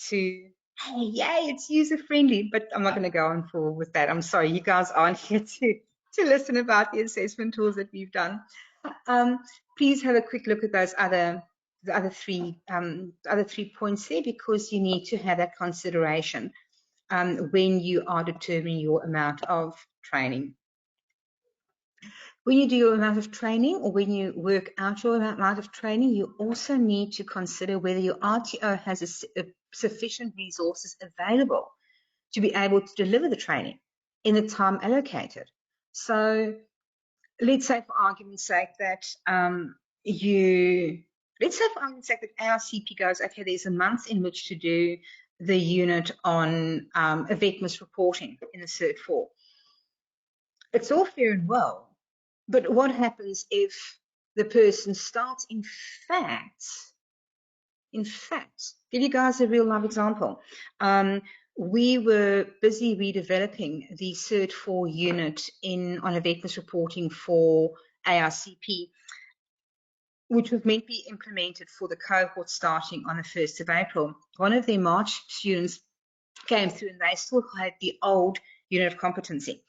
to, hey, yay, it's user-friendly. But I'm not going to go on forward with that. I'm sorry, you guys aren't here to listen about the assessment tools that we've done. Please have a quick look at those other three points there, because you need to have that consideration when you are determining your amount of training. When you do your amount of training, or when you work out your amount of training, you also need to consider whether your RTO has sufficient resources available to be able to deliver the training in the time allocated. So let's say for argument's sake that ARCP goes, okay, there's a month in which to do the unit on VETPrep reporting in the Cert 4. It's all fair and well, but what happens if the person starts, in fact, give you guys a real life example. We were busy redeveloping the Cert 4 unit on a VETPrep reporting for ARCP, which was meant to be implemented for the cohort starting on the 1st of April. One of their March students came through and they still had the old unit of competency.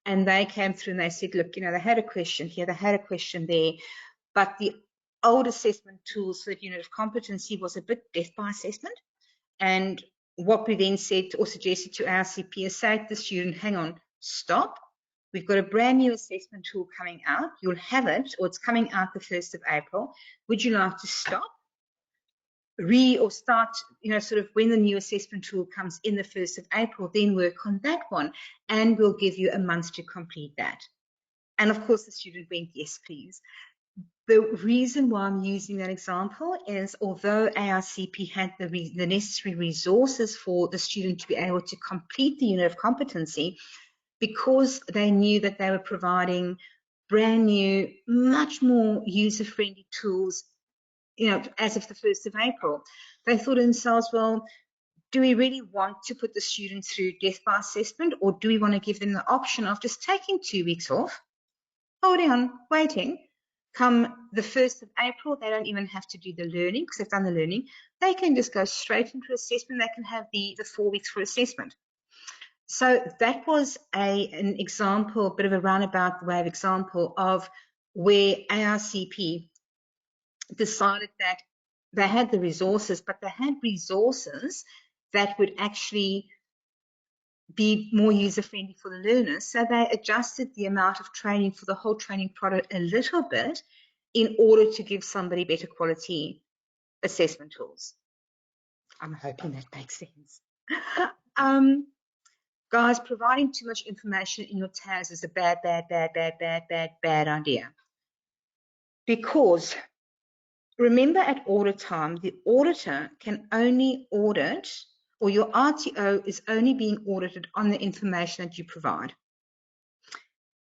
And they came through and they said, look, they had a question here, they had a question there, but the old assessment tools for that unit of competency was a bit death by assessment. And what we then said or suggested to our CP is say to the student, hang on, stop. We've got a brand new assessment tool coming out. You'll have it, or it's coming out the 1st of April. Would you like to stop, or start, sort of when the new assessment tool comes in the 1st of April, then work on that one, and we'll give you a month to complete that. And of course, the student went, yes, please. The reason why I'm using that example is, although ARCP had the necessary resources for the student to be able to complete the unit of competency, because they knew that they were providing brand new, much more user-friendly tools, as of the 1st of April, they thought to themselves, well, do we really want to put the student through death by assessment, or do we want to give them the option of just taking 2 weeks off, holding on, waiting? Come the 1st of April, they don't even have to do the learning because they've done the learning. They can just go straight into assessment. They can have the 4 weeks for assessment. So that was an example, a bit of a roundabout way of example of where ARCP decided that they had the resources, but they had resources that would actually be more user-friendly for the learners. So they adjusted the amount of training for the whole training product a little bit in order to give somebody better quality assessment tools. I'm hoping that makes sense. Guys, providing too much information in your TAS is a bad idea. Because remember, at audit time, the auditor can only audit, or your RTO is only being audited on the information that you provide.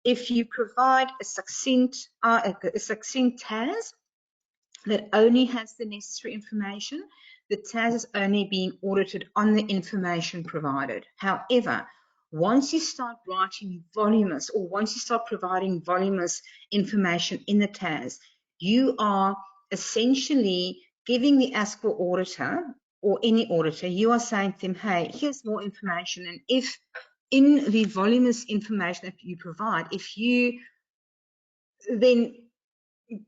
If you provide a succinct TAS that only has the necessary information, the TAS is only being audited on the information provided. However, once you start writing voluminous, or once you start providing voluminous information in the TAS, you are essentially giving the ASCO auditor, or any auditor, you are saying to them, hey, here's more information. And if in the voluminous information that you provide, if you then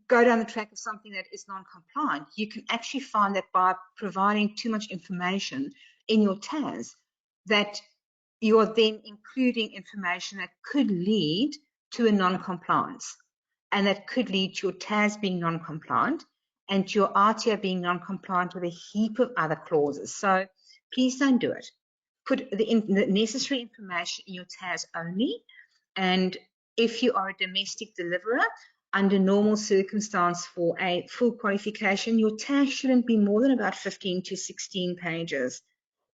go down the track of something that is non-compliant, you can actually find that by providing too much information in your TAS, that you are then including information that could lead to a non-compliance, and that could lead to your TAS being non-compliant and to your RTO being non-compliant with a heap of other clauses. So please don't do it. Put the necessary information in your TAS only, and if you are a domestic deliverer, under normal circumstance for a full qualification, your TAS shouldn't be more than about 15 to 16 pages.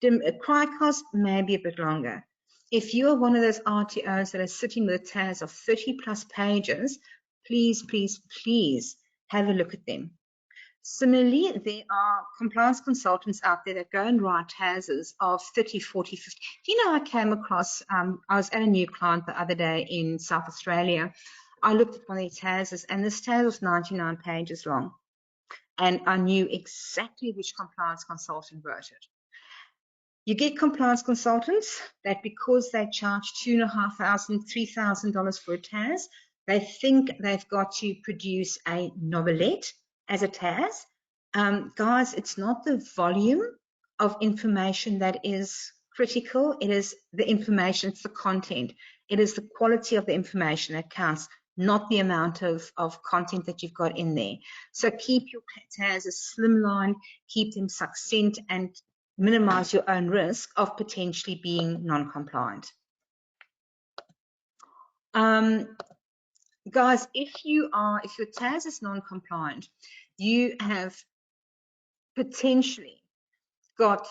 CRICOS may be a bit longer. If you are one of those RTOs that are sitting with a TAS of 30 plus pages, please, please, please have a look at them. Similarly, there are compliance consultants out there that go and write TASs of 30, 40, 50. You know, I came across, I was at a new client the other day in South Australia. I looked at one of their TASs, and this TAS was 99 pages long. And I knew exactly which compliance consultant wrote it. You get compliance consultants that, because they charge $2,500, $3,000 for a TAS, they think they've got to produce a novelette as a TAS. Guys, it's not the volume of information that is critical. It is the information, it's the content. It is the quality of the information that counts, not the amount of content that you've got in there. So keep your TAS slimline, keep them succinct, and minimize your own risk of potentially being non-compliant. Guys, if your TAS is non-compliant, you have potentially got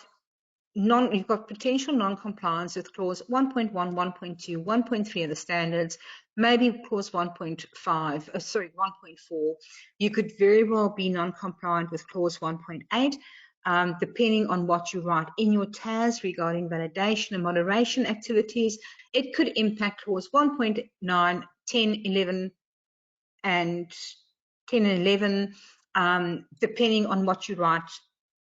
you've got potential non-compliance with clause 1.1, 1.2, 1.3 of the standards, maybe clause 1.4. You could very well be non-compliant with clause 1.8, depending on what you write in your TAS regarding validation and moderation activities. It could impact clause 1.9, 10, 11, and 10 and 11, depending on what you write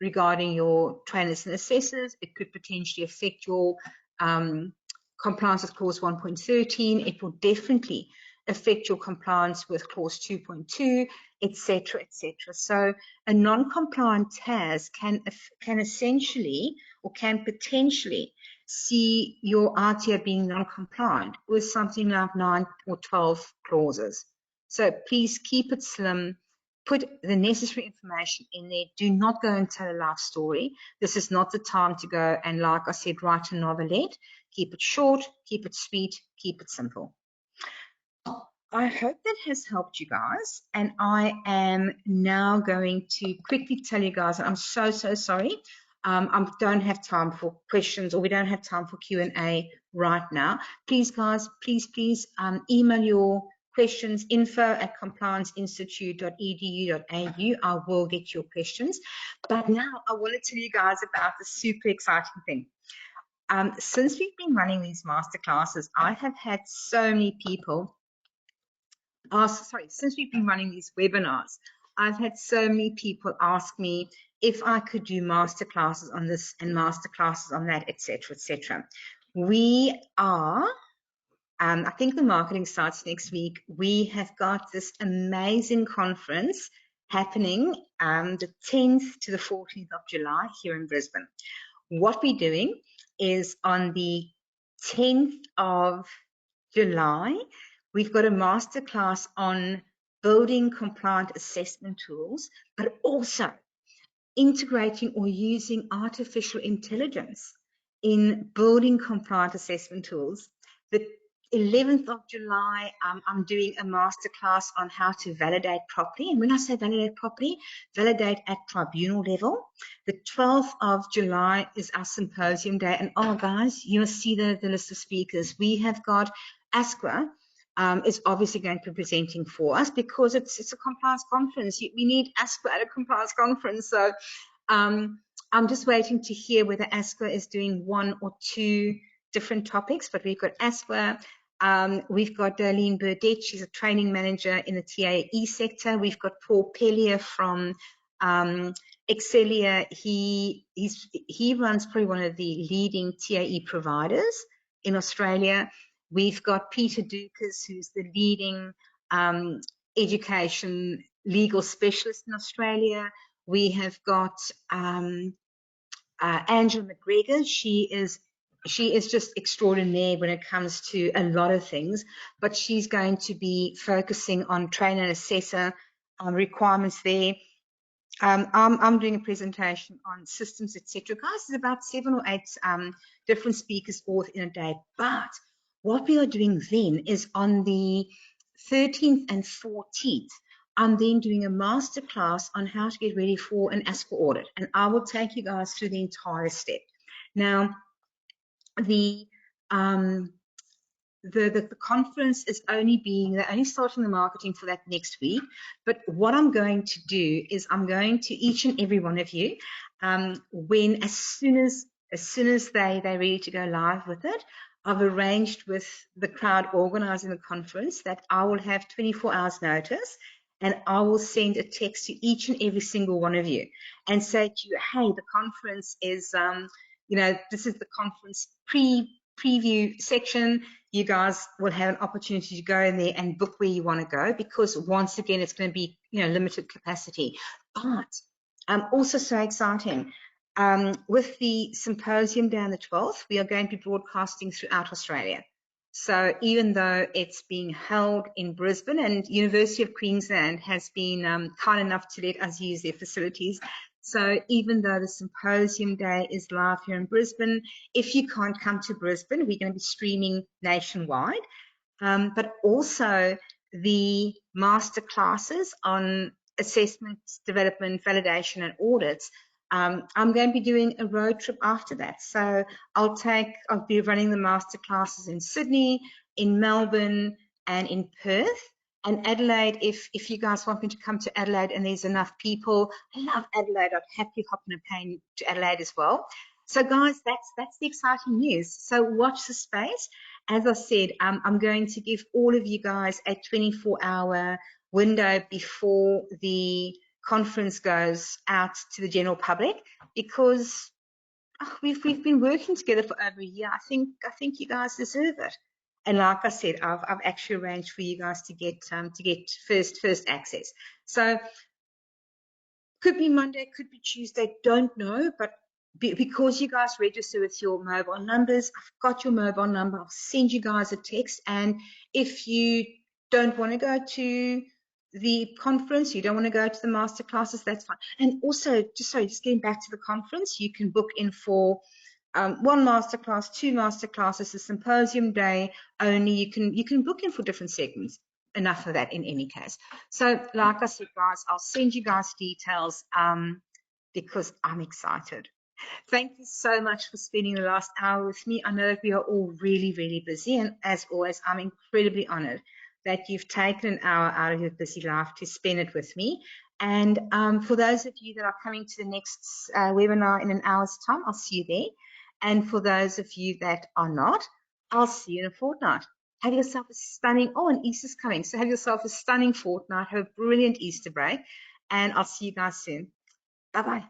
regarding your trainers and assessors. It could potentially affect your compliance with clause 1.13. It will definitely affect your compliance with clause 2.2, etc., etc. So a non-compliant TAS can essentially, or can potentially, see your RTO being non-compliant with something like 9 or 12 clauses. So please keep it slim. Put the necessary information in there. Do not go and tell a life story. This is not the time to go and, like I said, write a novelette. Keep it short, keep it sweet, keep it simple. I hope that has helped you guys. And I am now going to quickly tell you guys, I'm so sorry. I don't have time for questions, or we don't have time for Q&A right now. Please, guys, please email your questions, info@complianceinstitute.edu.au. I will get your questions. But now I want to tell you guys about the super exciting thing. Since we've been running these masterclasses, I have had so many people since we've been running these webinars, I've had so many people ask me if I could do masterclasses on this and masterclasses on that, etc., etc. We are, I think the marketing starts next week. We have got this amazing conference happening the 10th to the 14th of July here in Brisbane. What we're doing is on the 10th of July, we've got a masterclass on building compliant assessment tools, but also integrating or using artificial intelligence in building compliant assessment tools. The 11th of July, I'm doing a masterclass on how to validate properly. And when I say validate properly, validate at tribunal level. The 12th of July is our symposium day. And oh, guys, you must see the list of speakers. We have got ASQA is obviously going to be presenting for us because it's a compliance conference. We need ASQA at a compliance conference. So I'm just waiting to hear whether ASQA is doing one or two different topics, but we've got ASQA. We've got Darlene Burdett. She's a training manager in the TAE sector. We've got Paul Pellier from Excelia. He runs probably one of the leading TAE providers in Australia. We've got Peter Dukas, who's the leading education legal specialist in Australia. We have got Angela McGregor. She is just extraordinary when it comes to a lot of things, but she's going to be focusing on trainer and assessor requirements there. I'm doing a presentation on systems, etc. Guys, there's about 7 or 8 different speakers all in a day. But what we are doing then is on the 13th and 14th, I'm then doing a masterclass on how to get ready for an ASQA audit. And I will take you guys through the entire step. Now, the conference is they're only starting the marketing for that next week. But what I'm going to do is I'm going to each and every one of you, as soon as they're ready to go live with it, I've arranged with the crowd organizing the conference that I will have 24 hours notice, and I will send a text to each and every single one of you and say to you, hey, the conference is, this is the conference preview section. You guys will have an opportunity to go in there and book where you want to go, because once again, it's going to be, limited capacity. But also so exciting. With the symposium down the 12th, we are going to be broadcasting throughout Australia. So even though it's being held in Brisbane, and University of Queensland has been kind enough to let us use their facilities, so even though the symposium day is live here in Brisbane, if you can't come to Brisbane, we're going to be streaming nationwide. But also the master classes on assessment, development, validation, and audits. I'm going to be doing a road trip after that. So I'll be running the master classes in Sydney, in Melbourne, and in Perth. And Adelaide, if you guys want me to come to Adelaide and there's enough people, I love Adelaide. I'd happily hop on a plane to Adelaide as well. So guys, that's the exciting news. So watch the space. As I said, I'm going to give all of you guys a 24-hour window before the conference goes out to the general public, because we've been working together for over a year. I think you guys deserve it. And like I said, I've actually arranged for you guys to get first access. So could be Monday, could be Tuesday, don't know. But because you guys register with your mobile numbers, I've got your mobile number. I'll send you guys a text. And if you don't want to go to the conference, you don't want to go to the master classes, that's fine. And also, just getting back to the conference, you can book in for one masterclass, 2 masterclasses, a symposium day only. You can book in for different segments. Enough of that in any case. So like I said, guys, I'll send you guys details because I'm excited. Thank you so much for spending the last hour with me. I know that we are all really, really busy, and as always, I'm incredibly honored that you've taken an hour out of your busy life to spend it with me. And for those of you that are coming to the next webinar in an hour's time, I'll see you there. And for those of you that are not, I'll see you in a fortnight. Have yourself a stunning, and Easter's coming. So have yourself a stunning fortnight. Have a brilliant Easter break. And I'll see you guys soon. Bye-bye.